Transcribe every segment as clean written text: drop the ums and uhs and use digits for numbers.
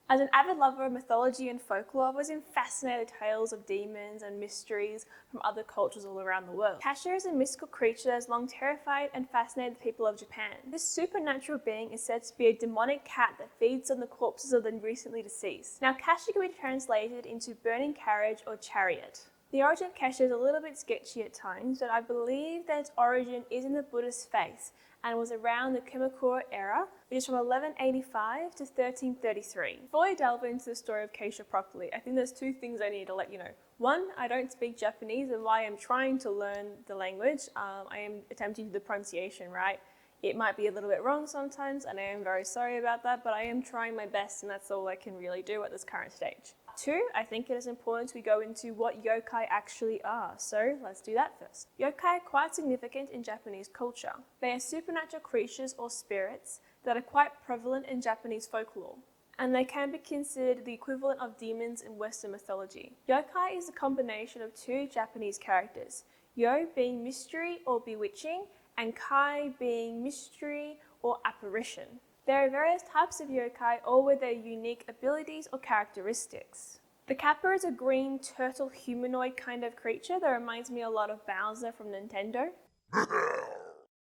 As an avid lover of mythology and folklore, I've always been fascinated with tales of demons and mysteries from other cultures all around the world. Kasha is a mystical creature that has long terrified and fascinated the people of Japan. This supernatural being is said to be a demonic cat that feeds on the corpses of the recently deceased. Now, Kasha can be translated into burning carriage or chariot. The origin of Kasha is a little bit sketchy at times, but I believe that its origin is in the Buddhist faith and was around the Kamakura era, which is from 1185 to 1333. Before I delve into the story of Kasha properly, I think there's two things I need to let you know. One, I don't speak Japanese, and while I'm trying to learn the language, I am attempting the pronunciation right. It might be a little bit wrong sometimes, and I am very sorry about that, but I am trying my best, and that's all I can really do at this current stage. Two, I think it is important we go into what yokai actually are, so let's do that first. Yokai are quite significant in Japanese culture. They are supernatural creatures or spirits that are quite prevalent in Japanese folklore, and they can be considered the equivalent of demons in Western mythology. Yokai is a combination of two Japanese characters, yo being mystery or bewitching, and kai being mystery or apparition. There are various types of yokai, all with their unique abilities or characteristics. The Kappa is a green turtle humanoid kind of creature that reminds me a lot of Bowser from Nintendo.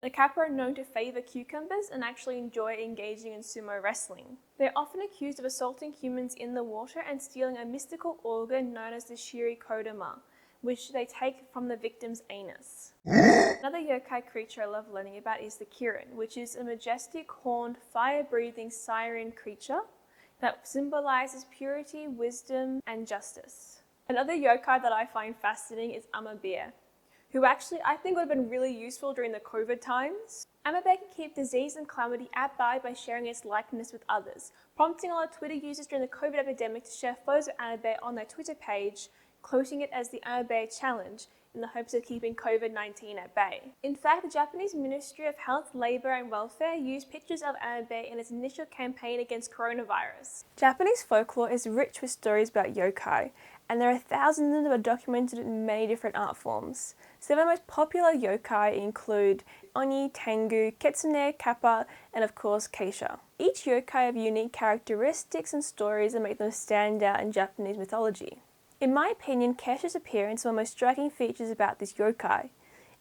The Kappa are known to favour cucumbers and actually enjoy engaging in sumo wrestling. They are often accused of assaulting humans in the water and stealing a mystical organ known as the shirikodama, which they take from the victim's anus. Another yokai creature I love learning about is the Kirin, which is a majestic, horned, fire-breathing siren creature that symbolizes purity, wisdom, and justice. Another yokai that I find fascinating is Amabear, who actually I think would have been really useful during the COVID times. Amabear can keep disease and calamity at bay by sharing its likeness with others, prompting a lot of Twitter users during the COVID epidemic to share photos of Amabear on their Twitter page, quoting it as the Amabear Challenge, in the hopes of keeping COVID-19 at bay. In fact, the Japanese Ministry of Health, Labour and Welfare used pictures of Amabear in its initial campaign against coronavirus. Japanese folklore is rich with stories about yokai, and there are thousands of them documented in many different art forms. Some of the most popular yokai include Oni, Tengu, Kitsune, Kappa, and of course Kasha. Each yokai have unique characteristics and stories that make them stand out in Japanese mythology. In my opinion, Kasha's appearance is one of the most striking features about this yokai.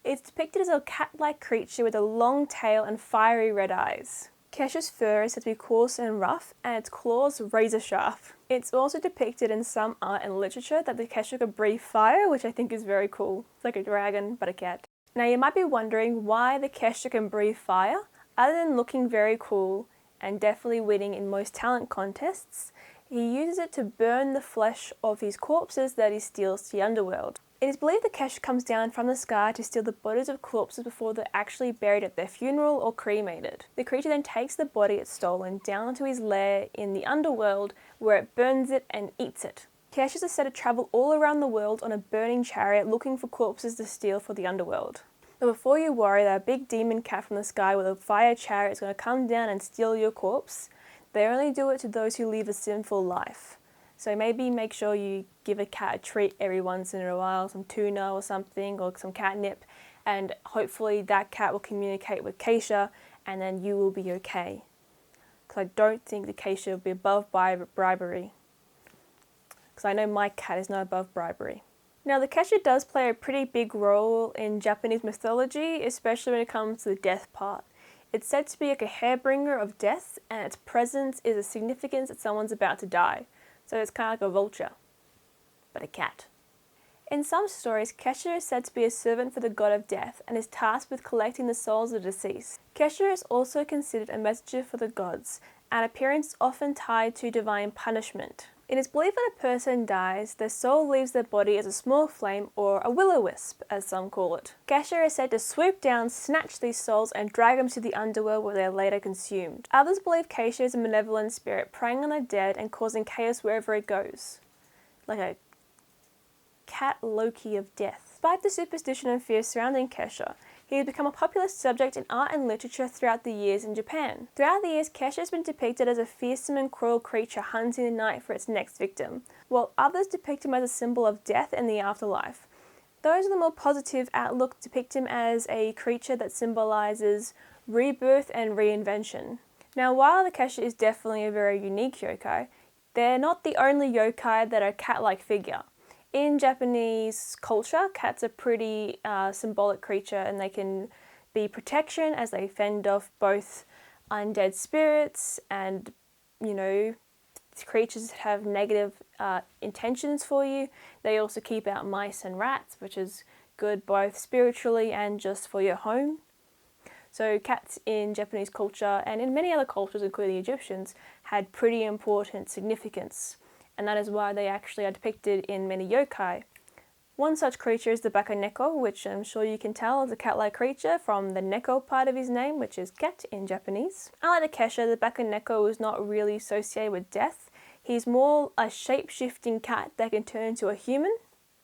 It's depicted as a cat-like creature with a long tail and fiery red eyes. Kasha's fur is said to be coarse and rough, and its claws razor sharp. It's also depicted in some art and literature that the Kasha could breathe fire, which I think is very cool. It's like a dragon, but a cat. Now you might be wondering why the Kasha can breathe fire. Other than looking very cool and definitely winning in most talent contests, he uses it to burn the flesh of his corpses that he steals to the underworld. It is believed the Kasha comes down from the sky to steal the bodies of corpses before they're actually buried at their funeral or cremated. The creature then takes the body it's stolen down to his lair in the underworld, where it burns it and eats it. Kashas are said to travel all around the world on a burning chariot looking for corpses to steal for the underworld. But before you worry that a big demon cat from the sky with a fire chariot is going to come down and steal your corpse, they only do it to those who live a sinful life. So maybe make sure you give a cat a treat every once in a while, some tuna or something, or some catnip, and hopefully that cat will communicate with Kasha, and then you will be okay. Because I don't think the Kasha will be above bribery. Because I know my cat is not above bribery. Now the Kasha does play a pretty big role in Japanese mythology, especially when it comes to the death part. It's said to be like a hairbringer of death, and its presence is a significance that someone's about to die. So it's kind of like a vulture, but a cat. In some stories, Kasha is said to be a servant for the god of death and is tasked with collecting the souls of the deceased. Kasha is also considered a messenger for the gods, an appearance often tied to divine punishment. It is believed when a person dies, their soul leaves their body as a small flame, or a will-o-wisp, as some call it. Kasha is said to swoop down, snatch these souls, and drag them to the underworld where they are later consumed. Others believe Kasha is a malevolent spirit preying on the dead and causing chaos wherever it goes. Like a cat Loki of death. Despite the superstition and fear surrounding Kasha, he has become a popular subject in art and literature throughout the years in Japan. Throughout the years, Kasha has been depicted as a fearsome and cruel creature hunting the night for its next victim, while others depict him as a symbol of death and the afterlife. Those with a more positive outlook depict him as a creature that symbolizes rebirth and reinvention. Now, while the Kasha is definitely a very unique yokai, They're not the only yokai that are a cat-like figure. In Japanese culture, cats are pretty symbolic creature, and they can be protection as they fend off both undead spirits and, creatures that have negative intentions for you. They also keep out mice and rats, which is good both spiritually and just for your home. So cats in Japanese culture and in many other cultures, including Egyptians, had pretty important significance, and that is why they actually are depicted in many yokai. One such creature is the bakaneko, which I'm sure you can tell is a cat-like creature from the neko part of his name, which is cat in Japanese. Unlike the Kasha, the bakaneko is not really associated with death. He's more a shape-shifting cat that can turn into a human.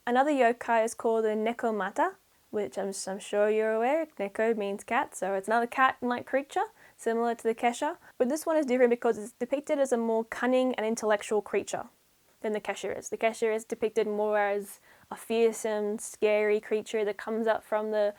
Another yokai is called the nekomata, which I'm sure you're aware, neko means cat, so it's another cat-like creature, similar to the Kasha. But this one is different because it's depicted as a more cunning and intellectual creature than the Kasha is. The Kasha is depicted more as a fearsome, scary creature that comes up from the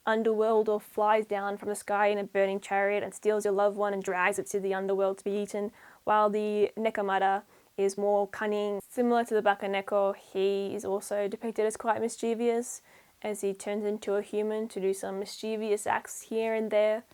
underworld or flies down from the sky in a burning chariot and steals your loved one and drags it to the underworld to be eaten, while the nekomata is more cunning. Similar to the bakaneko, he is also depicted as quite mischievous, as he turns into a human to do some mischievous acts here and there.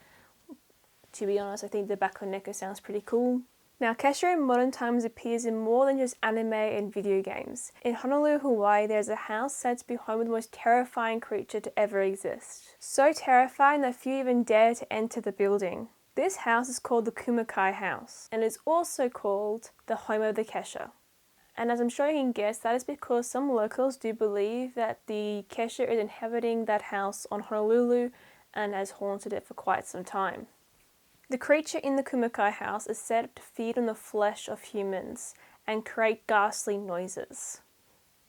To be honest, I think the bakaneko sounds pretty cool. Now, Kasha in modern times appears in more than just anime and video games. In Honolulu, Hawaii, there's a house said to be home with the most terrifying creature to ever exist. So terrifying that few even dare to enter the building. This house is called the Kumakai House, and is also called the home of the Kasha. And as I'm sure you can guess, that is because some locals do believe that the Kasha is inhabiting that house on Honolulu and has haunted it for quite some time. The creature in the Kumakai house is said to feed on the flesh of humans and create ghastly noises.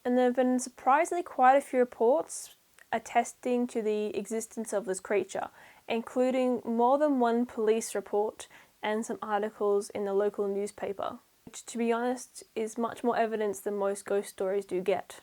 And there have been surprisingly quite a few reports attesting to the existence of this creature, including more than one police report and some articles in the local newspaper, which, to be honest, is much more evidence than most ghost stories do get.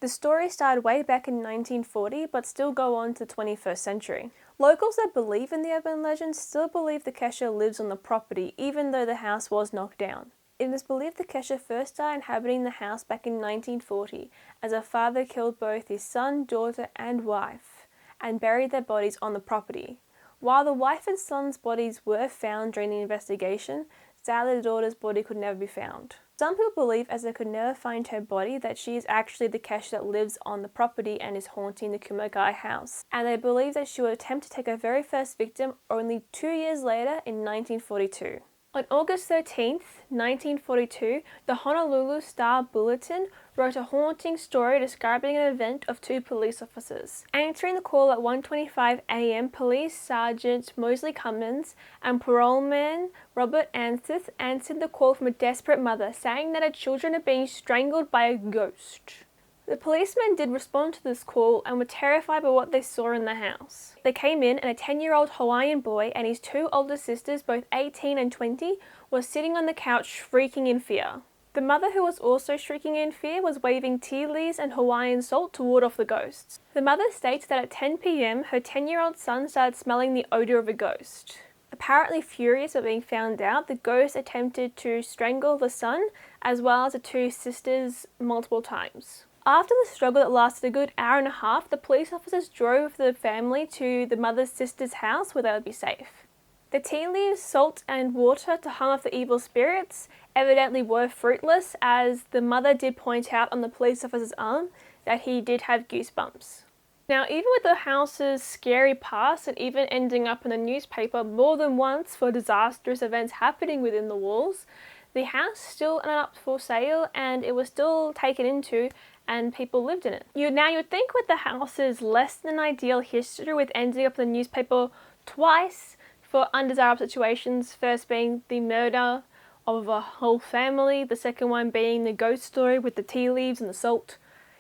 The story started way back in 1940, but still go on to the 21st century. Locals that believe in the urban legend still believe the Kasha lives on the property, even though the house was knocked down. It is believed the Kasha first started inhabiting the house back in 1940, as a father killed both his son, daughter, and wife, and buried their bodies on the property. While the wife and son's bodies were found during the investigation, sadly the daughter's body could never be found. Some people believe, as they could never find her body, that she is actually the Kasha that lives on the property and is haunting the Kumagai house. And they believe that she would attempt to take her very first victim only 2 years later in 1942. On August 13th, 1942, the Honolulu Star-Bulletin wrote a haunting story describing an event of two police officers. Answering the call at 1:25 a.m., Police Sergeant Mosley Cummins and paroleman Robert Anseth answered the call from a desperate mother saying that her children are being strangled by a ghost. The policemen did respond to this call and were terrified by what they saw in the house. They came in and a 10-year-old Hawaiian boy and his two older sisters, both 18 and 20, were sitting on the couch shrieking in fear. The mother, who was also shrieking in fear, was waving tea leaves and Hawaiian salt to ward off the ghosts. The mother states that at 10 p.m. her 10-year-old son started smelling the odour of a ghost. Apparently furious at being found out, the ghost attempted to strangle the son as well as the two sisters multiple times. After the struggle that lasted a good hour and a half, the police officers drove the family to the mother's sister's house where they would be safe. The tea leaves, salt and water to harm off the evil spirits evidently were fruitless, as the mother did point out on the police officer's arm that he did have goosebumps. Now, even with the house's scary past and even ending up in the newspaper more than once for disastrous events happening within the walls, the house still ended up for sale and it was still taken into and people lived in it. You'd think with the house's less than ideal history with ending up in the newspaper twice for undesirable situations, first being the murder of a whole family, the second one being the ghost story with the tea leaves and the salt,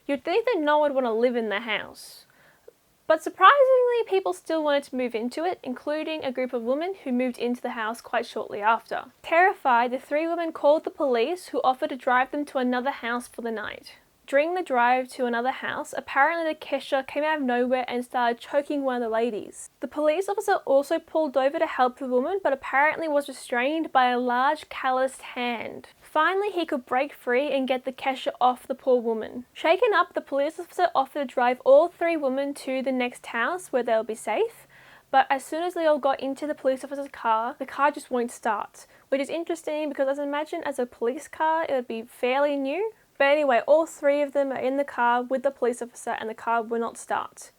you'd think that no one would want to live in the house. But surprisingly, people still wanted to move into it, including a group of women who moved into the house quite shortly after. Terrified, the three women called the police, who offered to drive them to another house for the night. During the drive to another house, apparently the Kesha came out of nowhere and started choking one of the ladies. The police officer also pulled over to help the woman, but apparently was restrained by a large calloused hand. Finally, he could break free and get the Kesha off the poor woman. Shaken up, the police officer offered to drive all 3 women to the next house where they'll be safe. But as soon as they all got into the police officer's car, the car just won't start. Which is interesting because I imagine as a police car, it would be fairly new. But anyway, all 3 of them are in the car with the police officer and the car will not start.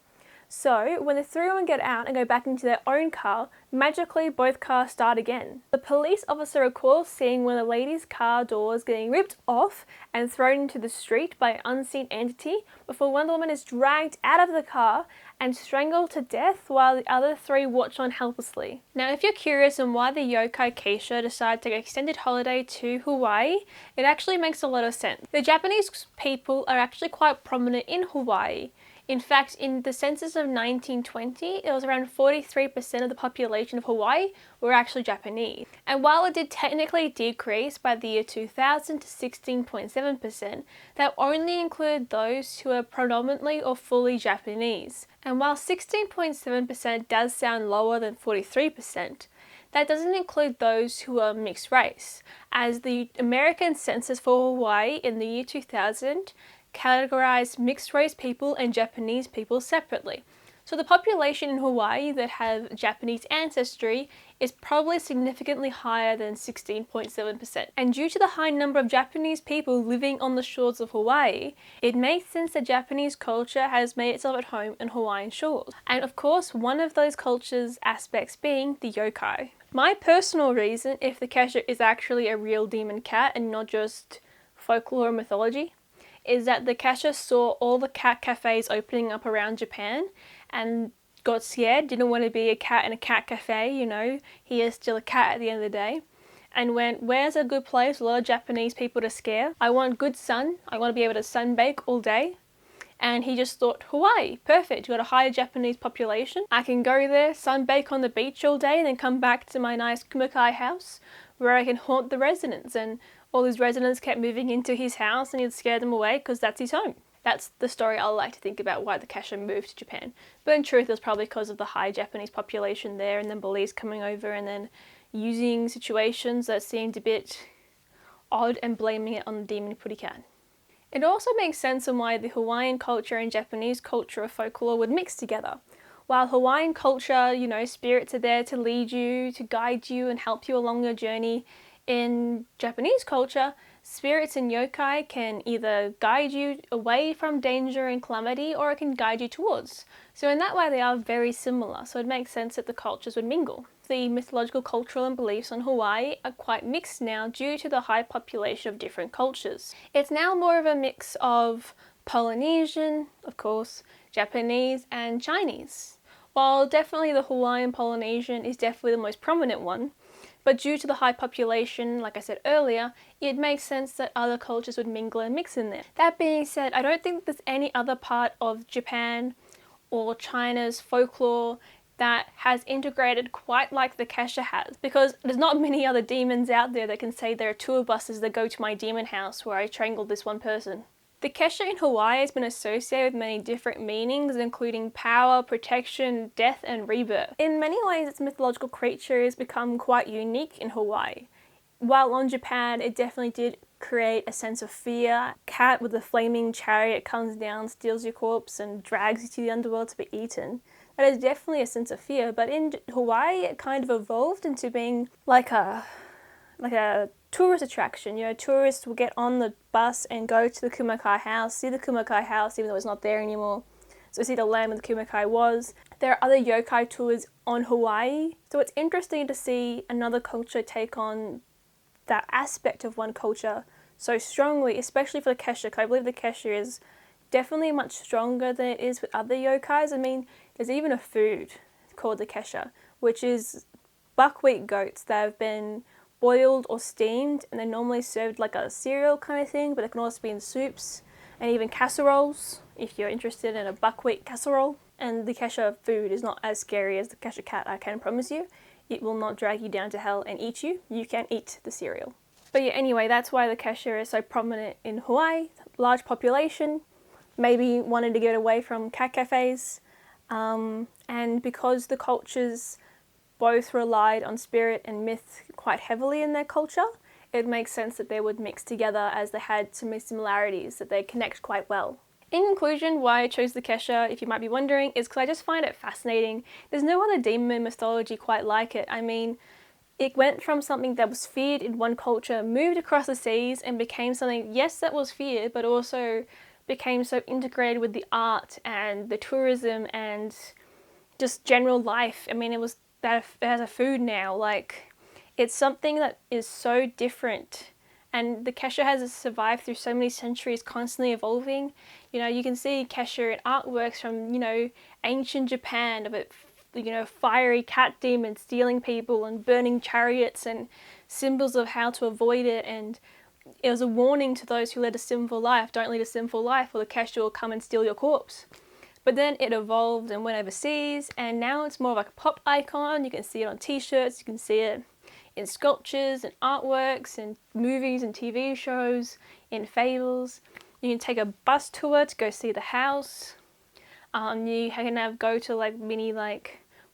So, when the 3 women get out and go back into their own car, magically both cars start again. The police officer recalls seeing one of the lady's car doors getting ripped off and thrown into the street by an unseen entity before one of the women is dragged out of the car and strangled to death while the other 3 watch on helplessly. Now, if you're curious on why the yokai Kasha decided to take an extended holiday to Hawaii, it actually makes a lot of sense. The Japanese people are actually quite prominent in Hawaii. In fact, in the census of 1920, it was around 43% of the population of Hawaii were actually Japanese. And while it did technically decrease by the year 2000 to 16.7%, that only included those who are predominantly or fully Japanese. And while 16.7% does sound lower than 43%, that doesn't include those who are mixed race, as the American census for Hawaii in the year 2000 categorized mixed race people and Japanese people separately. So the population in Hawaii that have Japanese ancestry is probably significantly higher than 16.7%. And due to the high number of Japanese people living on the shores of Hawaii, it makes sense that Japanese culture has made itself at home in Hawaiian shores. And of course, one of those culture's aspects being the yokai. My personal reason, if the Kasha is actually a real demon cat and not just folklore or mythology, is that the Kasha saw all the cat cafes opening up around Japan and got scared, didn't want to be a cat in a cat cafe, you know, he is still a cat at the end of the day, and went, where's a good place, a lot of Japanese people to scare? I want good sun, I want to be able to sunbake all day. And he just thought, Hawaii, perfect, you've got a higher Japanese population, I can go there, sunbake on the beach all day, and then come back to my nice kumakai house where I can haunt the residents. And all his residents kept moving into his house and he'd scare them away because that's his home. That's the story I like to think about why the Kasha moved to Japan. But in truth, it was probably because of the high Japanese population there and then police coming over and then using situations that seemed a bit odd and blaming it on the demon pretty cat. It also makes sense on why the Hawaiian culture and Japanese culture of folklore would mix together. While Hawaiian culture, you know, spirits are there to lead you, to guide you and help you along your journey, in Japanese culture, spirits and yokai can either guide you away from danger and calamity or it can guide you towards. So in that way they are very similar, so it makes sense that the cultures would mingle. The mythological, cultural and beliefs on Hawaii are quite mixed now due to the high population of different cultures. It's now more of a mix of Polynesian, of course, Japanese and Chinese. While definitely the Hawaiian Polynesian is definitely the most prominent one, but due to the high population, like I said earlier, it makes sense that other cultures would mingle and mix in there. That being said, I don't think there's any other part of Japan or China's folklore that has integrated quite like the Kasha has, because there's not many other demons out there that can say there are tour buses that go to my demon house where I strangled this one person. The Kasha in Hawaii has been associated with many different meanings, including power, protection, death, and rebirth. In many ways, its mythological creature has become quite unique in Hawaii. While on Japan, it definitely did create a sense of fear. Cat with a flaming chariot comes down, steals your corpse, and drags you to the underworld to be eaten. That is definitely a sense of fear, but in Hawaii, it kind of evolved into being like a tourist attraction. You know, tourists will get on the bus and go to the kumakai house, see the kumakai house even though it's not there anymore. So see the land where the kumakai was. There are other yokai tours on Hawaii. So it's interesting to see another culture take on that aspect of one culture so strongly, especially for the Kasha. I believe the Kasha is definitely much stronger than it is with other yokais. I mean, there's even a food called the Kasha, which is buckwheat goats that have been boiled or steamed, and they're normally served like a cereal kind of thing, but it can also be in soups and even casseroles if you're interested in a buckwheat casserole. And the Kasha food is not as scary as the Kasha cat, I can promise you. It will not drag you down to hell and eat you. You can eat the cereal. But yeah, anyway, that's why the Kasha is so prominent in Hawaii. large population, maybe wanted to get away from cat cafes, and because the cultures both relied on spirit and myth quite heavily in their culture, it makes sense that they would mix together as they had so many similarities that they connect quite well. In conclusion, why I chose the Kesha, if you might be wondering, is because I just find it fascinating. There's no other demon mythology quite like it. I mean, it went from something that was feared in one culture, moved across the seas, and became something, yes, that was feared, but also became so integrated with the art and the tourism and just general life. I mean, it was that it has a food now. Like, it's something that is so different. And the Kesha has survived through so many centuries, constantly evolving. You know, you can see Kesha in artworks from, you know, ancient Japan of it, you know, fiery cat demons stealing people and burning chariots and symbols of how to avoid it. And it was a warning to those who led a sinful life, don't lead a sinful life or the Kesha will come and steal your corpse. But then it evolved and went overseas, and now it's more like a pop icon. You can see it on t-shirts, you can see it in sculptures and artworks and movies and TV shows, in fables. You can take a bus tour to go see the house. You can go to like mini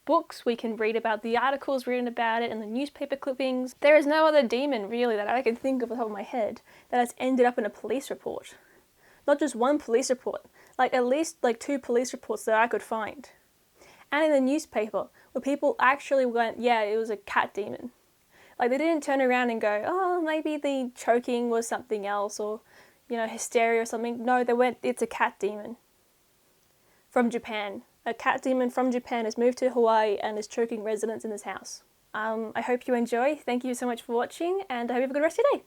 books. We can read about the articles written about it and the newspaper clippings. There is no other demon really that I can think of off the top of my head that has ended up in a police report. Not just one police report, like at least 2 police reports that I could find. And in the newspaper, where people actually went, yeah, it was a cat demon. Like, they didn't turn around and go, oh, maybe the choking was something else, or, you know, hysteria or something. No, they went, it's a cat demon. From Japan. A cat demon from Japan has moved to Hawaii and is choking residents in this house. I hope you enjoy. Thank you so much for watching, and I hope you have a good rest of your day.